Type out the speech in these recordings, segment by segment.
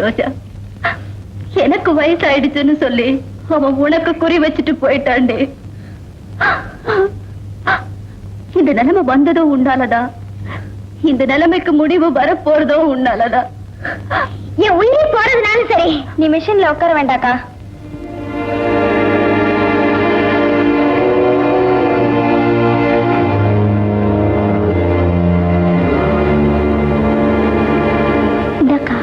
சரோஜா, எனக்கு வயசாயிடுச்சுன்னு சொல்லி அவன் உனக்கு குறி வச்சுட்டு போயிட்டாண்டே. இந்த நிலைமை வந்ததோ உண்டாலதா, இந்த நிலைமைக்கு முடிவு வரப்போறதோ உண்டாலதா. என் உயிரை போறதுனாலும் சரி, நீ மிஷின்ல உட்கார வேண்டாக்கா. இந்தக்கா,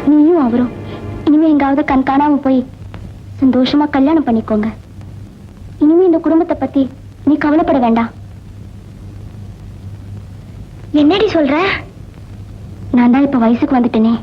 நீயும் அவரும் இனிமே எங்காவது கண் காணாம போய் சந்தோஷமா கல்யாணம் பண்ணிக்கோங்க. இனிமே இந்த குடும்பத்தை பத்தி நீ கவலைப்பட வேண்டாம். என்னடி சொல்ற? நான் தான் இப்ப வயசுக்கு வந்துட்டேனே.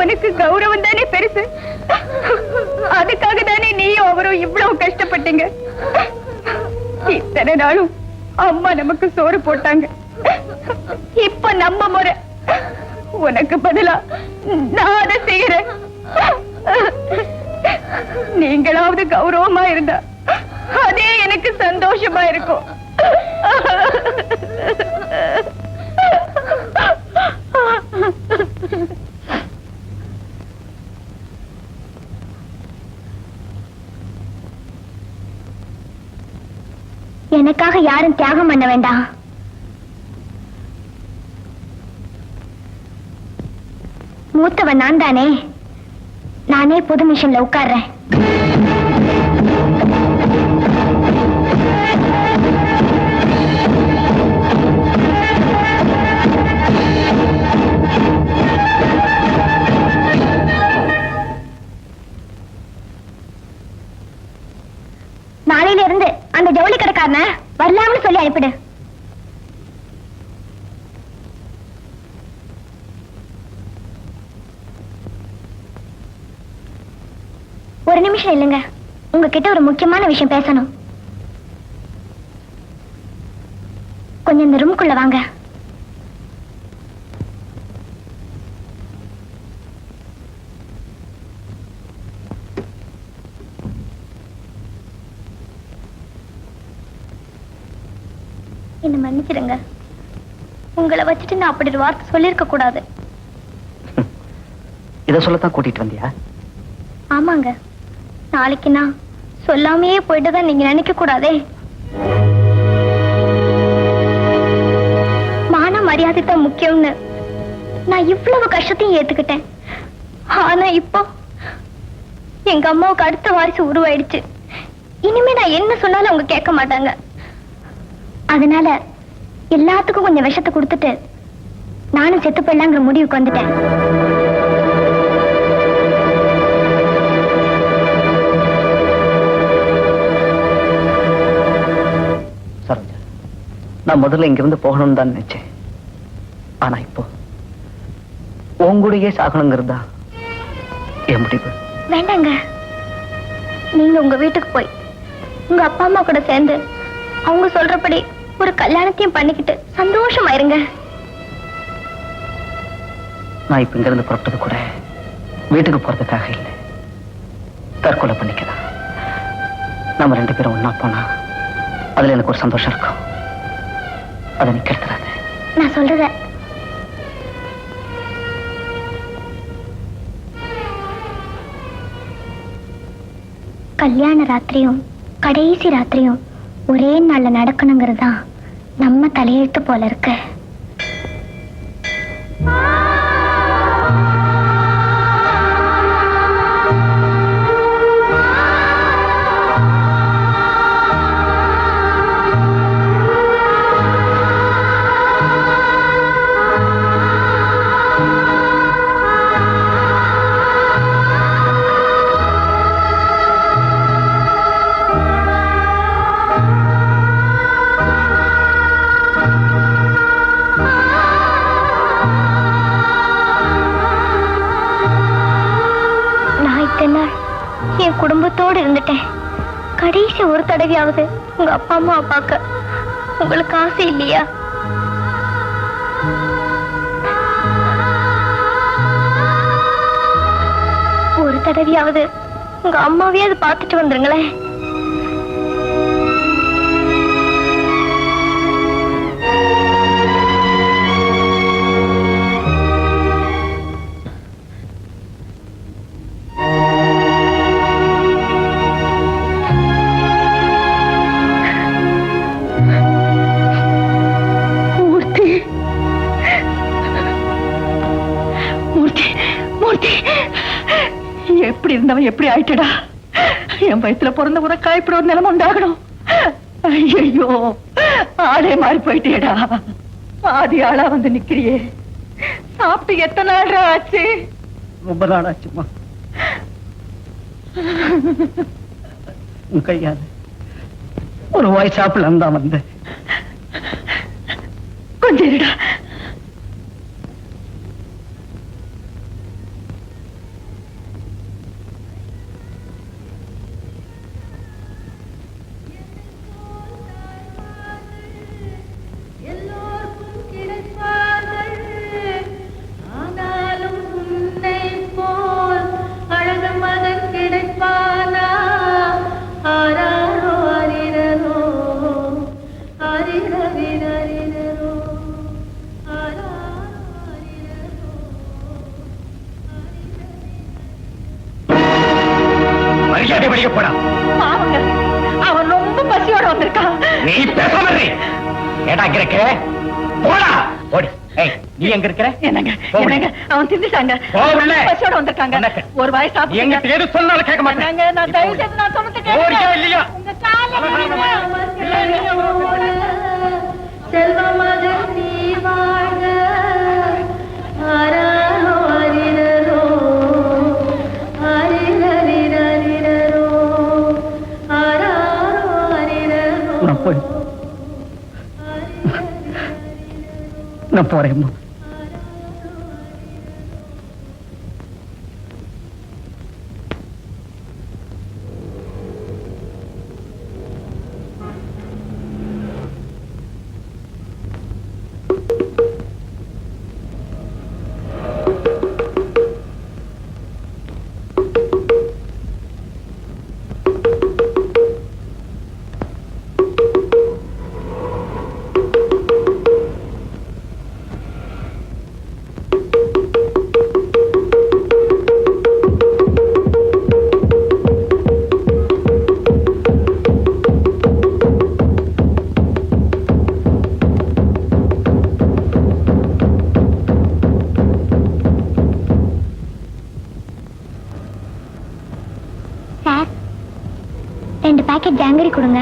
உனக்கு கௌரவம் தானே பெருசு. அதுக்காக தானே நீயும் அவரும் இவ்வளவு கஷ்டப்பட்டீங்க. இத்தனை நாளும் அம்மா நமக்கு சோறு போட்டாங்க. இப்ப நம்ம முறை. உனக்கு பதிலா நான் அதை செய்யறேன். நீங்களாவது கௌரவமா இருந்தா அதே எனக்கு சந்தோஷமா இருக்கும். எனக்காக யாரும் தியாகம் பண்ண வேண்டாம். மூத்தவன் நான் தானே. நானே புது மிஷன்ல உட்கார்றேன். நாளையில இருந்து அந்த ஜவுளி கடைக்காரன வரலாம்னு சொல்லி அனுப்பிடு. ஒரு நிமிஷம் இல்லைங்க, உங்ககிட்ட ஒரு முக்கியமான விஷயம் பேசணும். கொஞ்சம் இந்த ரூமுக்குள்ள வாங்க. என்ன மன்னிச்சிடுங்க. உங்களை வச்சுட்டு நான் அப்படி ஒரு வார்த்தை சொல்லிருக்க கூடாது. இத சொல்லத்தான் கூட்டிட்டு வந்தியா? ஆமாங்க, நாளைக்கு நான் சொல்லாமையே போயிட்டுதான் நீங்க நினைக்க கூடாதே. மான மரியாதை தான் முக்கியம்னு நான் இவ்வளவு கஷ்டத்தையும் ஏத்துக்கிட்டேன். ஆனா இப்போ எங்க அம்மாவுக்கு அடுத்த வாரிசு உருவாயிடுச்சு. இனிமே நான் என்ன சொன்னாலும் அவங்க கேட்க மாட்டாங்க. அதனால எல்லாத்துக்கும் கொஞ்சம் விஷத்தை கொடுத்துட்டு நானும் செத்து போயிடலாங்கிற முடிவுக்கு வந்துட்டேன். சரோஜா, நான் முதல்ல இங்கிருந்து போகணும்னு தான் நினைச்சேன். ஆனா இப்போ உங்களுடைய சாகணுங்கிறதா என் முடிவு. வேண்டாங்க, நீங்க உங்க வீட்டுக்கு போய் உங்க அப்பா அம்மா கூட சேர்ந்து அவங்க சொல்றபடி ஒரு கல்யாணத்தையும் பண்ணிக்கிட்டு சந்தோஷமாயிருங்க. நான் இப்ப இங்க இருந்து புறப்பட்டது கூட வீட்டுக்கு போறதுக்காக இல்லை, தற்கொலை பண்ணிக்கலாம். நம்ம 2 பேரும் ஒன்னா போனா அதுல எனக்கு ஒரு சந்தோஷம் இருக்கும். அதை நீ கெடுத்துறாத. நான் சொல்றத கல்யாண ராத்திரியும் கடைசி ராத்திரியும் ஒரே நாள்ல நடக்கணுங்கிறது தான் நம்ம தலையெழுத்து போல இருக்கு. வருஷம் ஒரு தடவையாவது உங்க அப்பா அம்மா பார்க்க உங்களுக்கு ஆசை இல்லையா? ஒரு தடவையாவது உங்க அம்மாவே அதை பார்த்துட்டு வந்துருங்களேன். எப்படி இருந்தவன் எப்படி ஆயிட்டடா? என் வயிற்றுல பிறந்த உனக்கா இப்படி ஒரு நிலைமை உண்டாகணும்? ஐயோ, ஆளே மாறி போயிட்டேடா. ஆதி ஆளா வந்து நிக்கிறியே. சாப்பிட்டு எத்தனை நாள் ஆச்சு? ரொம்ப நாள் ஆச்சுமா. உன் கையால ஒரு வாய் சாப்பிடலாம் தான் வந்தேன். கொஞ்சம் இருடா. அவன் ரொம்ப பசியோட வந்திருக்கான். நீ பேசாம ஏடா இருக்க? போடா ஓடி. நீ எங்க இருக்கிற? என்னங்க அவன் திண்டுட்டாங்க. பசியோட வந்திருக்காங்க. ஒரு வாய் சாப்பிட்டு எங்க தேடு சொன்னாலும் கேட்க மாட்டாங்க. நான் தயவு செய்து நான் சொல்றது கேளுங்க. இல்லையா? செல்வமாக நீ வாழ்க. நான் போறேம்மா. பாக்கெட் ஜாங்கரி கொடுங்க.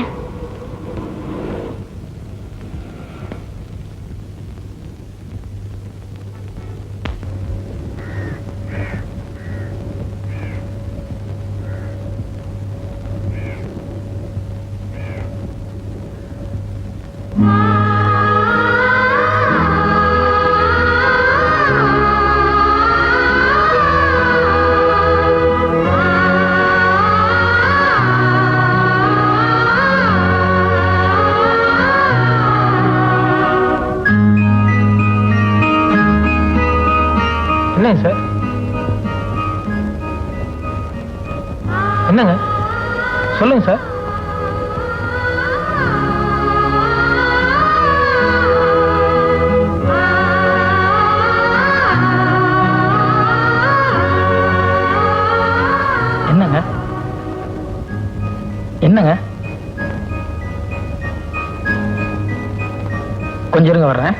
சார் என்னங்க சொல்லுங்க சார். என்னங்க என்னங்க கொஞ்சம் இருங்க வர்றேன்.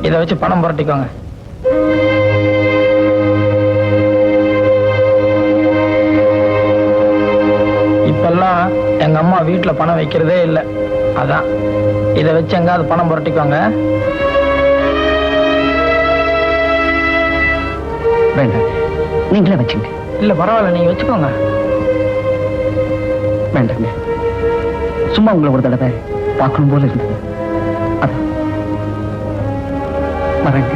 இதை வச்சு பணம் புரட்டிக்கோங்க. இப்பெல்லாம் எங்க அம்மா வீட்டுல பணம் வைக்கிறதே இல்லை. அதான் இதை வச்சு எங்காவது பணம் புரட்டிக்கோங்க. வேண்டாம், நீங்களே வச்சுங்க. இல்ல பரவாயில்ல, நீங்க வச்சுக்கோங்க. வேண்டாங்க, சும்மா உங்களை ஒரு தடவை பார்க்கணும் போல இருந்தது. அதான் வரேங்க.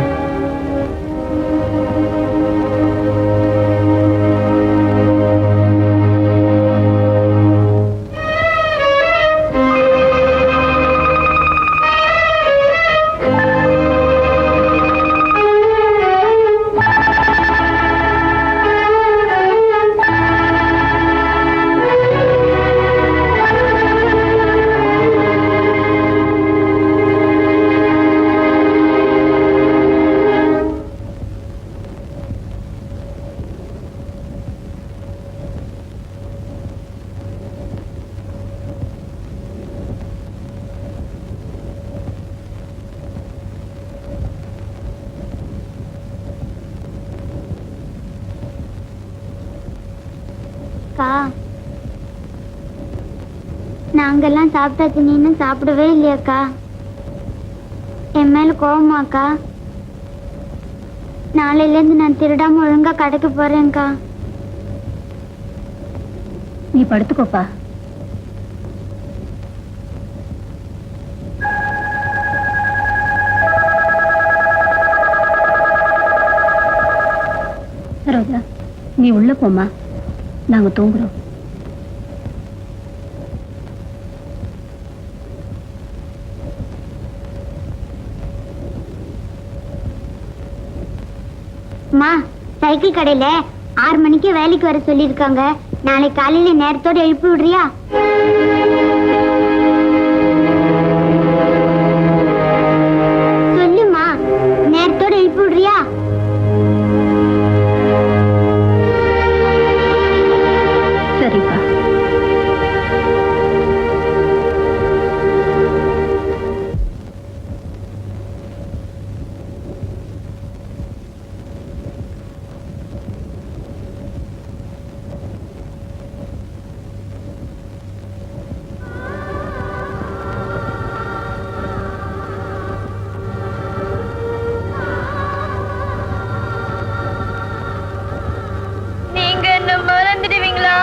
நாங்கெல்லாம் சாப்பிட்டாச்சு, நீ இன்னும் சாப்பிடவே இல்லையாக்கா? என் மேல கோவமாக்கா? நாளையில இருந்து நான் திருடாம ஒழுங்கா கடைக்கு போறேன்க்கா. நீ படுத்துக்கோப்பா. ரோஜா, நீ உள்ள போமா, நாங்க தூங்குறோம். அம்மா, சைக்கிள் கடையில 6 மணிக்கு வேலைக்கு வர சொல்லிருக்காங்க. நாளை காலையில நேரத்தோட எழுப்பி விடுறியா? சொல்லுமா, நேரத்தோட எழுப்பி விடுறியா? சரிப்பா. மறந்துடுவீங்களா?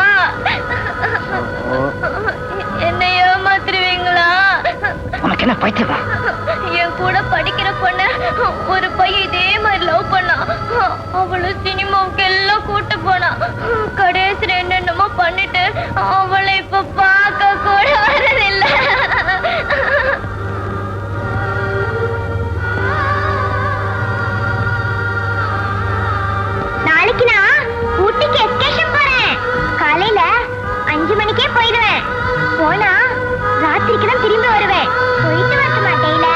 என்ன ஏமாத்துருவீங்களா? உனக்கு என்ன பைத்தியமா? என் கூட படிக்கிற பொண்ணு ஒரு பையன் இதே மாதிரி லவ் பண்ணா. அவளை சினிமாவுக்கு எல்லாம் கூட்டு போனா. கடைசியில் என்னென்னமோ பண்ணிட்டு அவளை இப்ப பார்க்க கூட வரதில்லை. நாளைக்கு நான் ஊட்டிக்கு எஸ்கேஷன் போறேன். காலையில 5 மணிக்கே போயிடுவேன். போனா ராத்திரிக்கு தான் திரும்பி வருவேன். போயிட்டு வர மாட்டேல?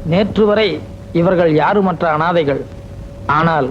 நேற்று வரை இவர்கள் யாருமற்ற அனாதைகள். ஆனால்